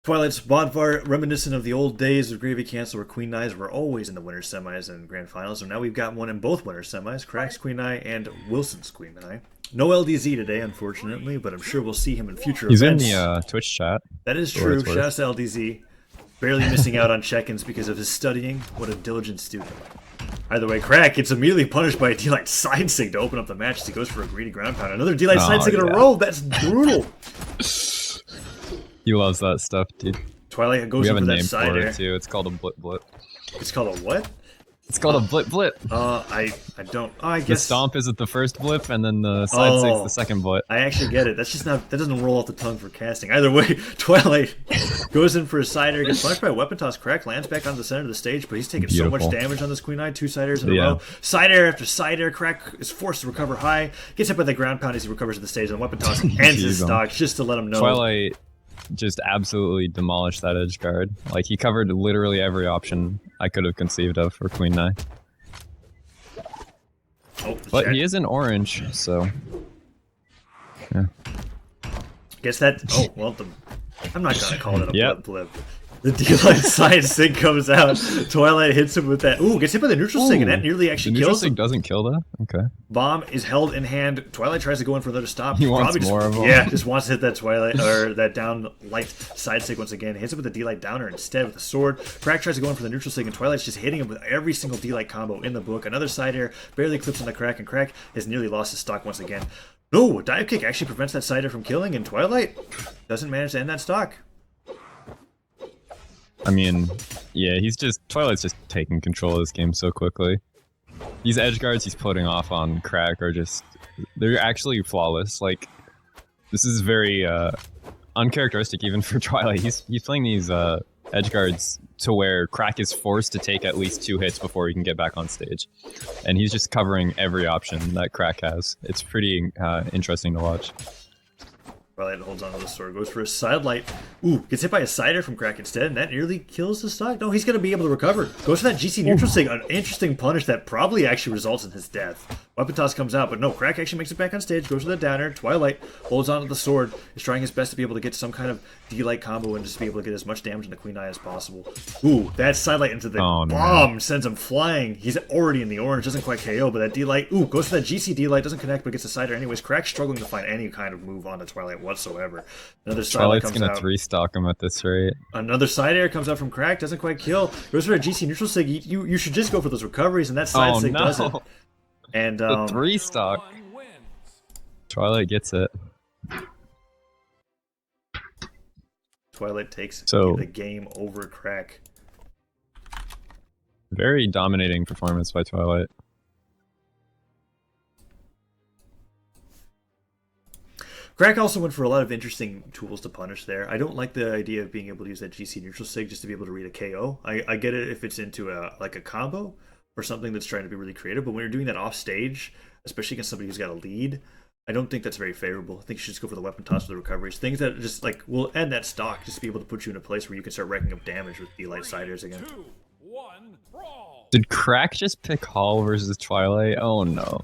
Twilight's Bodvar, reminiscent of the old days of Gravy Cancel where Queen Knights were always in the winner's semis and grand finals, and now we've got one in both winner's semis, cRacK's Queen Knight and Wilson's Queen Knight. No LDZ today, unfortunately, but I'm sure we'll see him in future events. He's in the Twitch chat. That is true. Shout out to LDZ. Barely missing out on check-ins because of his studying. What a diligent student. Either way, cRacK gets immediately punished by a D-Light side sig to open up the match as he goes for a greedy ground pound. Another D-Light side sig in a row. That's brutal. He loves that stuff, dude. Twilight goes for that side air. Too. It's called a blip blip. It's called a what? It's called a blip blip. I don't. Oh, I guess the stomp is at the first blip, and then the side sig's the second blip. I actually get it. That's just not. That doesn't roll off the tongue for casting. Either way, Twilight goes in for a side air, gets punished by a weapon toss. cRacK lands back on the center of the stage, but he's taking so much damage on this Queen Eye. Two side airs in a row. Side air after side air. cRacK is forced to recover high. Gets hit by the ground pound as he recovers at the stage, and weapon toss ends his stock just to let him know. Twilight just absolutely demolished that edge guard. Like, he covered literally every option I could have conceived of for Queen Eye. Oh, but he is in orange, so yeah. Guess that. Oh well, I'm not gonna call it a blip blip. The D-Light side sig comes out. Twilight hits him with that. Ooh, gets hit by the neutral sig, and that nearly actually kills him. The neutral sig doesn't kill that? Okay. Bomb is held in hand. Twilight tries to go in for another stop. He wants more of them. Yeah, just wants to hit that Twilight, or that down light side sig once again. Hits it with the D-Light downer instead with the sword. cRacK tries to go in for the neutral sig, and Twilight's just hitting him with every single D-Light combo in the book. Another side air, barely clips on the cRacK, and cRacK has nearly lost his stock once again. No, a dive kick actually prevents that side air from killing, and Twilight doesn't manage to end that stock. I mean, yeah, Twilight's just taking control of this game so quickly. These edge guards he's putting off on cRacK are they're actually flawless. Like, this is very uncharacteristic even for Twilight. He's playing these edge guards to where cRacK is forced to take at least 2 hits before he can get back on stage. And he's just covering every option that cRacK has. It's pretty interesting to watch. Twilight holds onto the sword, goes for a side light. Ooh, gets hit by a cider from cRacK instead, and that nearly kills the stock. No, he's going to be able to recover. Goes for that GC neutral sig, an interesting punish that probably actually results in his death. Weapon toss comes out, but no, cRacK actually makes it back on stage, goes for the downer. Twilight holds onto the sword, is trying his best to be able to get some kind of D-Light combo and just be able to get as much damage on the Queen Eye as possible. Ooh, that side light into the bomb sends him flying. He's already in the orange, doesn't quite KO, but that D-Light, ooh, goes for that GC D-Light, doesn't connect, but gets a cider anyways. cRacK struggling to find any kind of move onto Twilight whatsoever. Another side air comes gonna 3-stock him at this rate. Another side air comes out from cRacK, doesn't quite kill. Goes for a GC neutral sig. You should just go for those recoveries, and that side sig does it. And the 3-stock. Twilight gets it. Twilight takes the game over cRacK. Very dominating performance by Twilight. cRacK also went for a lot of interesting tools to punish there. I don't like the idea of being able to use that GC neutral sig just to be able to read a KO. I get it if it's into a combo or something that's trying to be really creative, but when you're doing that off stage, especially against somebody who's got a lead, I don't think that's very favorable. I think you should just go for the weapon toss for the recoveries. Things that just will end that stock, just to be able to put you in a place where you can start racking up damage with D-Light siders again. 2, 1, brawl. Did cRacK just pick Hall versus Twilight? Oh no.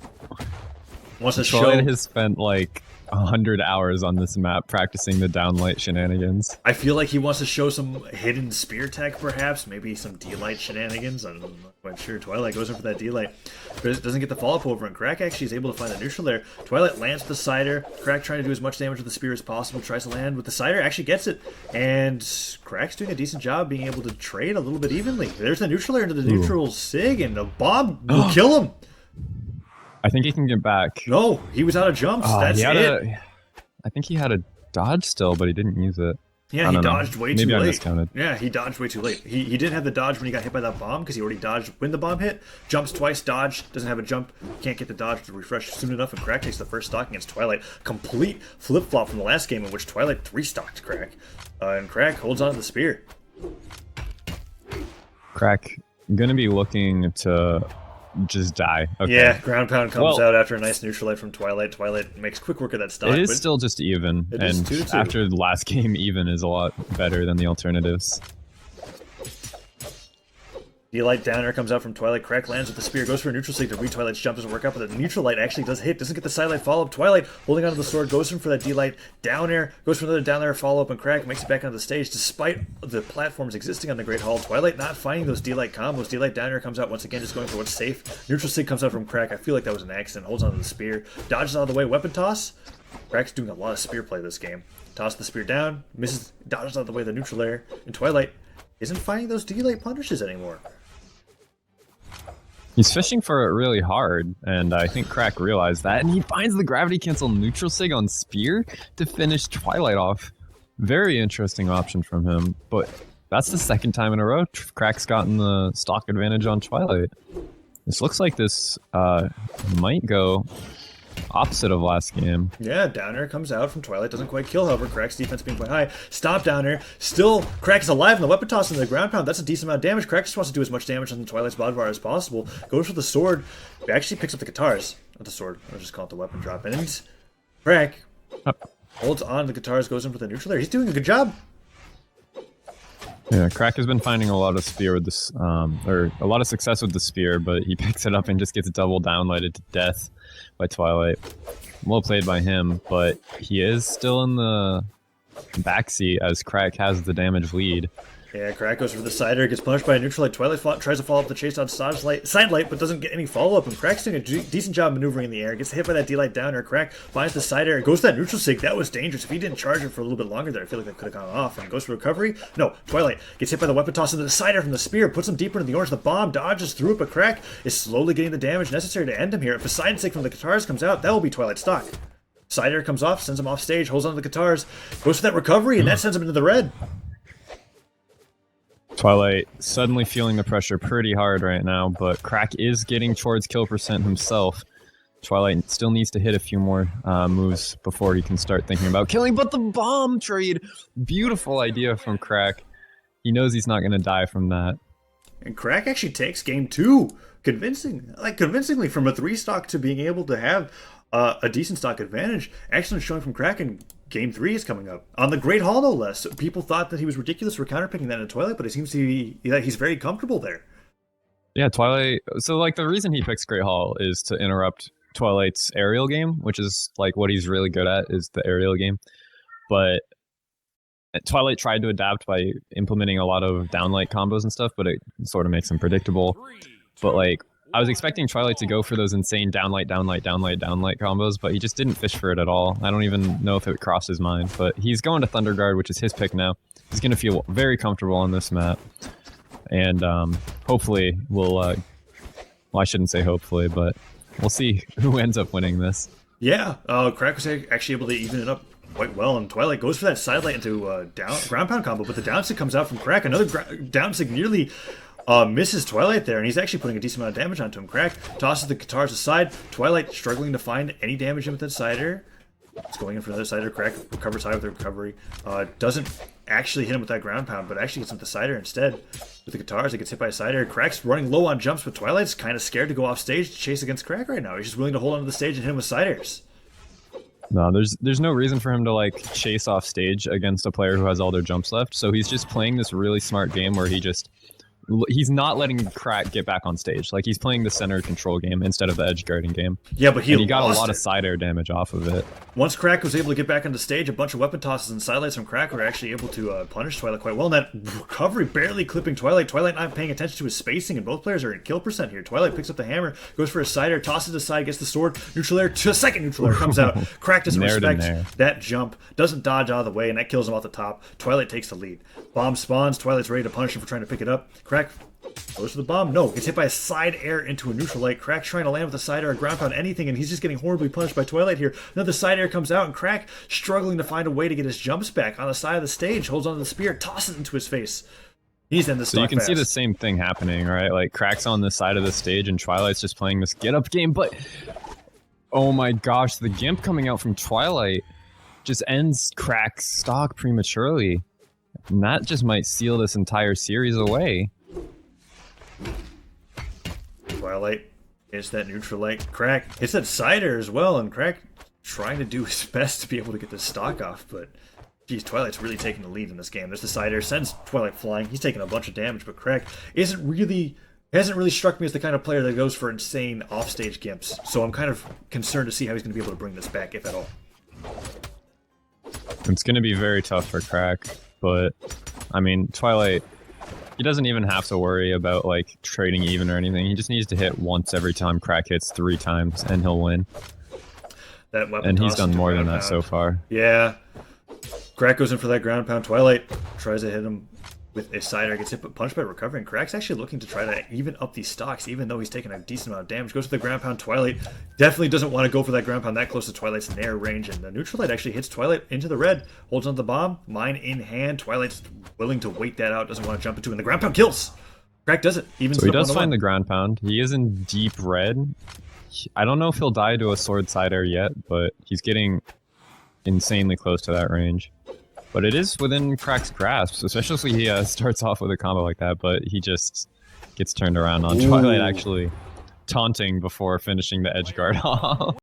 Wants to Twilight has spent like 100 hours on this map practicing the downlight shenanigans. I feel like he wants to show some hidden spear tech, perhaps. Maybe some D-Light shenanigans. I'm not quite sure. Twilight goes in for that D-Light. But doesn't get the follow-up over, and cRacK actually is able to find the neutral there. Twilight lands the cider. cRacK trying to do as much damage with the spear as possible. Tries to land with the cider. Actually gets it. And cRacK's doing a decent job being able to trade a little bit evenly. There's the neutral there into the neutral sig, and the bomb will kill him. I think he can get back. No, he was out of jumps. That's it. I think he had a dodge still, but he didn't use it. Yeah, he dodged way too late. Maybe I miscounted. Yeah, he dodged way too late. He didn't have the dodge when he got hit by that bomb because he already dodged when the bomb hit. Jumps twice, dodge, doesn't have a jump, can't get the dodge to refresh soon enough, and cRacK takes the first stock against Twilight. Complete flip-flop from the last game in which Twilight 3-stocked cRacK. And cRacK holds on to the spear. cRacK gonna be looking to just die. Okay. Yeah, ground pound comes out after a nice neutral light from Twilight. Twilight makes quick work of that stock. It is still just even, and after the last game, even is a lot better than the alternatives. D-Light down air comes out from Twilight. cRacK lands with the spear, goes for a neutral sig to read Twilight's jump, doesn't work out, but the neutral light actually does hit, doesn't get the side light follow-up. Twilight holding onto the sword, goes in for that D-Light down air, goes for another down air follow-up, and cRacK makes it back onto the stage despite the platforms existing on the Great Hall. Twilight not finding those D-Light combos. D-Light down air comes out once again, just going for what's safe. Neutral sig comes out from cRacK. I feel like that was an accident. Holds onto the spear, dodges out of the way, weapon toss. cRacK's doing a lot of spear play this game. Toss the spear down, misses, dodges out of the way of the neutral air, and Twilight isn't finding those D-Light punishes anymore. He's fishing for it really hard, and I think cRacK realized that, and he finds the gravity cancel neutral sig on spear to finish Twilight off. Very interesting option from him, but that's the second time in a row cRacK's gotten the stock advantage on Twilight. This looks like this might go opposite of last game. Yeah, down air comes out from Twilight, doesn't quite kill, however, cRacK's defense being quite high. Stop down air, still cRacK is alive, and the weapon toss into the ground pound, that's a decent amount of damage. cRacK just wants to do as much damage on Twilight's Bodvar as possible. Goes for the sword, he actually picks up the guitars. Not the sword, I'll just call it the weapon drop. And cRacK holds on to the guitars, goes in for the neutral there. He's doing a good job. Yeah, cRacK has been finding a lot of spear with this, or a lot of success with the spear, but he picks it up and just gets double downlighted to death by Twilight. Well played by him, but he is still in the backseat as cRacK has the damage lead. Yeah, cRacK goes for the side air, gets punished by a neutral light. Twilight tries to follow up the chase on side light, but doesn't get any follow-up, and cRacK's doing a decent job maneuvering in the air. Gets hit by that D-Light down air. cRacK finds the side air, goes to that neutral sig. That was dangerous. If he didn't charge it for a little bit longer there, I feel like that could have gone off. And goes for recovery. No, Twilight gets hit by the weapon toss into the side air from the spear, puts him deeper into the orange. The bomb dodges through it, but cRacK is slowly getting the damage necessary to end him here. If a side sig from the guitars comes out, that will be Twilight stock. Side air comes off, sends him off stage, holds on to the guitars, goes for that recovery, and that sends him into the red. Twilight suddenly feeling the pressure pretty hard right now, but cRacK is getting towards kill percent himself. Twilight still needs to hit a few more moves before he can start thinking about killing, but the bomb trade! Beautiful idea from cRacK. He knows he's not going to die from that. And cRacK actually takes game 2 convincingly from a 3 stock to being able to have a decent stock advantage. Excellent showing from cRacK, and game 3 is coming up on the Great Hall, no less. People thought that he was ridiculous for counterpicking that in Twilight, but it seems to be he's very comfortable there. Yeah, Twilight. So like the reason he picks Great Hall is to interrupt Twilight's aerial game, which is like what he's really good at, is the aerial game. But Twilight tried to adapt by implementing a lot of downlight combos and stuff, but it sort of makes him predictable. But like, I was expecting Twilight to go for those insane downlight combos, but he just didn't fish for it at all. I don't even know if it crossed his mind, but he's going to Thunder Guard, which is his pick now. He's going to feel very comfortable on this map. And hopefully well, I shouldn't say hopefully, but we'll see who ends up winning this. Yeah, cRacK was actually able to even it up quite well, and Twilight goes for that side light into ground pound combo, but the down sig comes out from cRacK. Another down sig nearly misses Twilight there, and he's actually putting a decent amount of damage onto him. cRacK tosses the guitars aside. Twilight struggling to find any damage in with that side air. It's going in for another side air. cRacK recovers high with the recovery. Doesn't actually hit him with that ground pound, but actually gets him with the side air instead. With the guitars, he gets hit by a side air. cRacK's running low on jumps, but Twilight's kind of scared to go off stage to chase against cRacK right now. He's just willing to hold onto the stage and hit him with side airs. No, there's no reason for him to like chase off stage against a player who has all their jumps left. So he's just playing this really smart game where he's not letting cRacK get back on stage. Like, he's playing the center control game instead of the edge guarding game. Yeah, but he got a lot of side air damage off of it. Once cRacK was able to get back on the stage, a bunch of weapon tosses and sidelights from cRacK were actually able to punish Twilight quite well. And that recovery barely clipping Twilight. Twilight not paying attention to his spacing, and both players are in kill percent here. Twilight picks up the hammer, goes for a side air, tosses it aside, gets the sword, neutral air, to a second neutral air comes out. cRacK doesn't respect that jump, doesn't dodge out of the way, and that kills him off the top. Twilight takes the lead. Bomb spawns. Twilight's ready to punish him for trying to pick it up. cRacK goes for the bomb. No, gets hit by a side air into a neutral light. cRacK's trying to land with a side air, a ground pound, anything, and he's just getting horribly punished by Twilight here. Another side air comes out, and cRacK, struggling to find a way to get his jumps back on the side of the stage, holds onto the spear, tosses it into his face. He's in the stock. So you can fast. see the same thing happening, right? Like, cRacK's on the side of the stage, and Twilight's just playing this get-up game, but oh my gosh, the gimp coming out from Twilight just ends cRacK's stock prematurely. And that just might seal this entire series away. Twilight hits that neutral light. cRacK hits that side air as well, and cRacK trying to do his best to be able to get the stock off, but Geez, Twilight's really taking the lead in this game. There's the side air, sends Twilight flying. He's taking a bunch of damage, but cRacK hasn't really struck me as the kind of player that goes for insane offstage gimps. So I'm kind of concerned to see how he's going to be able to bring this back, if at all. It's going to be very tough for cRacK, but I mean, Twilight, he doesn't even have to worry about like trading even or anything. He just needs to hit once every time cRacK hits 3 times, and he'll win. That weapon And he's toss done into more than ground that pound. so far. Yeah. cRacK goes in for that ground pound. Twilight tries to hit him with a side air, gets hit but punched by recovery, and cRacK's actually looking to try to even up these stocks, even though he's taking a decent amount of damage. Goes for the ground pound. Twilight definitely doesn't want to go for that ground pound that close to Twilight's nair range, and the neutral light actually hits Twilight into the red, holds onto the bomb, mine in hand. Twilight's willing to wait that out, doesn't want to jump into it, and the ground pound kills. cRacK does it. Even So he does find the ground pound. He is in deep red. I don't know if he'll die to a sword side air yet, but he's getting insanely close to that range. But it is within cRacK's grasp, especially if he starts off with a combo like that, but he just gets turned around on Twilight actually taunting before finishing the edge guard off.